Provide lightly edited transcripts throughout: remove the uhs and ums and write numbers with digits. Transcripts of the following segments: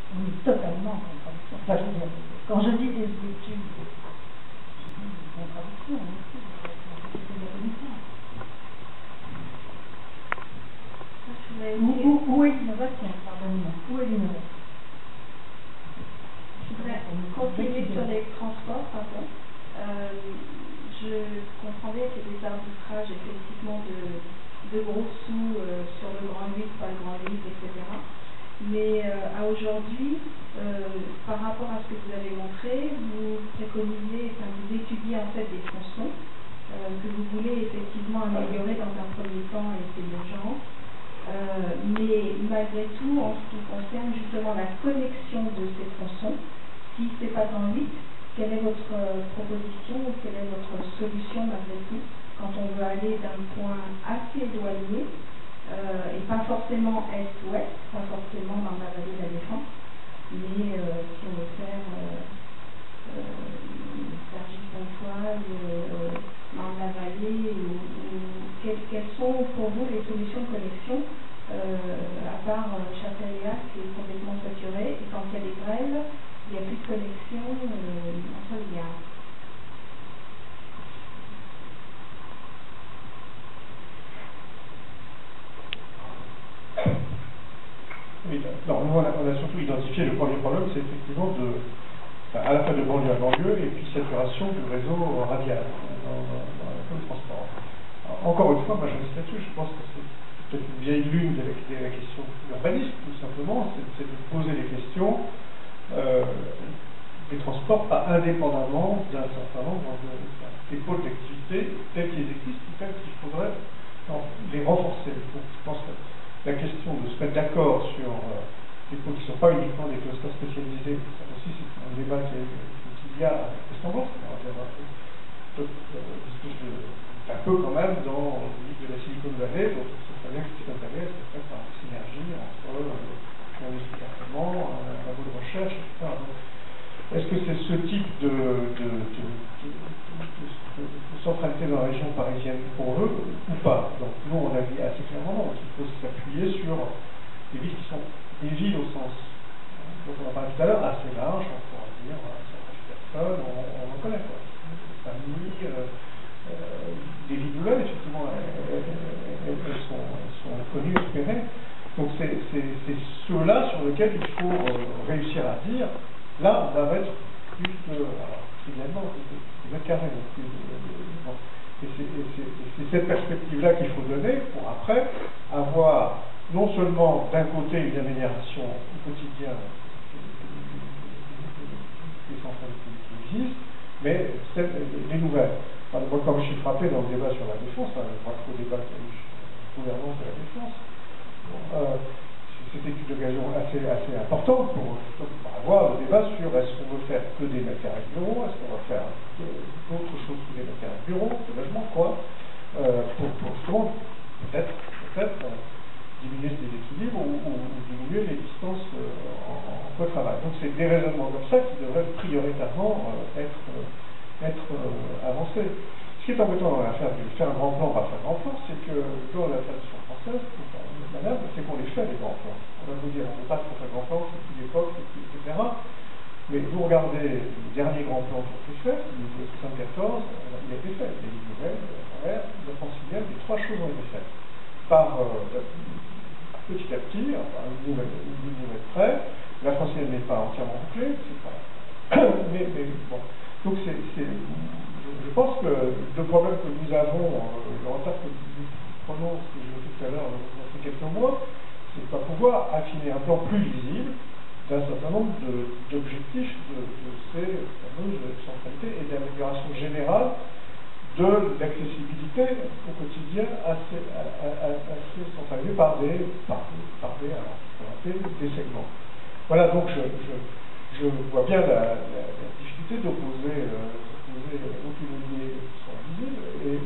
On est totalement en contradiction. Enfin, je veux dire, quand je dis des études, une contradiction aussi, c'est de la connaissance. Où est l'innovation, pardonnez-moi? Où est l'innovation? Je voudrais continuer sur les transports, pardon. Je comprends bien qu'il y a des arbitrages effectivement de gros sous sur le grand livre, pas le grand livre, etc. Mais à aujourd'hui, par rapport à ce que vous avez montré, vous préconisez, enfin vous étudiez en fait des tronçons que vous voulez effectivement améliorer dans un premier temps et c'est l'urgence. Mais malgré tout, en ce qui concerne justement la connexion de ces tronçons, si ce n'est pas dans 8, quelle est votre proposition ou quelle est votre solution malgré tout quand on veut aller d'un point assez éloigné et pas forcément est-ouest, pas forcément dans la vallée de la Défense, mais si on veut faire Sergi-Pontoise, dans la vallée, quelles sont pour vous les solutions de connexion à part Châtelet-Léac qui est complètement saturé, et quand il y a des grèves, il n'y a plus de connexion entre les gares. Oui, non, nous on a surtout identifié le premier problème, c'est effectivement à la fois de banlieue à banlieue et puis saturation du réseau radial dans le transport. Alors, encore une fois, moi j'insiste là-dessus, je pense que c'est peut-être une vieille lune de la question urbaniste, tout simplement, c'est de poser les questions des transports pas indépendamment d'un certain nombre des pôles d'activité tels qu'ils existent ou tels qu'il faudrait les renforcer. Donc, je pense que la question de se mettre d'accord sur des pôles qui ne sont pas uniquement des clusters spécialisés, ça aussi c'est un débat qu'il y a avec Constance, un peu quand même dans le livre de la Silicon Valley, donc c'est très bien que Silicon Valley c'est fait par synergie entre l'investissement, un labo de recherche, etc. Est-ce que c'est ce type de centralité dans la région parisienne qu'on veut ou pas? Donc nous on a dit assez clairement qu'il faut s'appuyer sur des villes qui sont des villes au sens dont on a parlé tout à l'heure, assez large, on pourra dire 100 personnes, on en connaît quoi. Famille, des villes nouvelles, effectivement, elles sont connues, espérées. Donc c'est ceux-là sur lesquels il faut réussir à dire, là, on va mettre plus de, alors, finalement, des mètres carrés. Et c'est cette perspective-là qu'il faut donner pour après avoir non seulement d'un côté une amélioration au quotidien des centralités qui existent, mais les nouvelles. Enfin, moi, comme je suis frappé dans le débat sur la défense, je crois qu'il faut débattre sur la gouvernance de la défense. C'était une occasion assez importante pour avoir le débat sur est-ce qu'on veut faire que des matériels bureaux, est-ce qu'on va faire d'autres choses que des matériels bureaux, de logement, quoi, pour justement peut-être diminuer ce déséquilibre ou diminuer les distances en travail. Donc c'est des raisonnements comme ça qui devraient prioritairement être avancés. Ce qui est embêtant dans l'affaire de faire un grand plan, pas faire un grand plan, c'est que dans la tradition française, c'est qu'on les fait des grands plans. On va vous dire, on ne veut pas faire un grand plan, c'est plus l'époque, etc. Mais vous regardez le dernier grand plan qui a été fait, le 1974, il a été fait. Les lignes nouvelles, le francilien, les trois choses ont été faites. Par petit à petit, enfin, une nouvelle près, la francilienne n'est pas entièrement bouclée, c'est pas. mais bon. Donc je pense que le problème que nous avons, le retard que nous prenons, ce que j'ai dit tout à l'heure, dans ces quelques mois, c'est de ne pas pouvoir affiner un plan plus visible d'un certain nombre d'objectifs de ces fameuses centralités et d'amélioration générale de l'accessibilité au quotidien assez centralisée par des segments. Voilà, donc je vois bien la difficulté d'opposer l'autonomie sur la visible et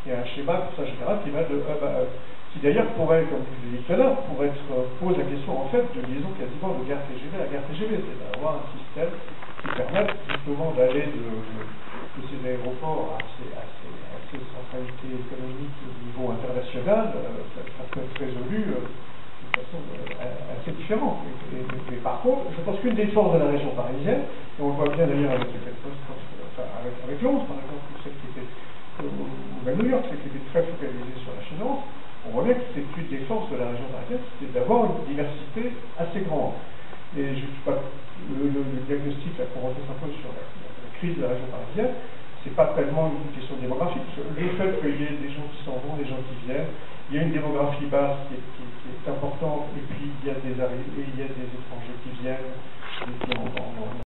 il y a un schéma comme ça général qui va qui d'ailleurs pourrait, comme je l'ai dit tout à l'heure, pose la question en fait de liaison quasiment de gare TGV à gare TGV, c'est d'avoir un système qui permette justement d'aller de ces aéroports à ces centralités économiques au niveau international. Ça peut être résolu de façon assez différent. Mais par contre, je pense qu'une des forces de la région parisienne, et on le voit bien d'ailleurs avec avec Londres, par exemple, celle qui était, ou à New York, celle qui était très focalisée sur la finance, on voit bien que c'est une des forces de la région parisienne, c'était d'avoir une diversité assez grande. Et je ne sais pas, le diagnostic là, qu'on retrouve un peu sur la crise de la région parisienne, c'est pas tellement une question démographique, parce que le fait qu'il y ait des gens qui s'en vont, des gens qui viennent, il y a une démographie basse qui est importante, et puis il y a des étrangers qui viennent, et qui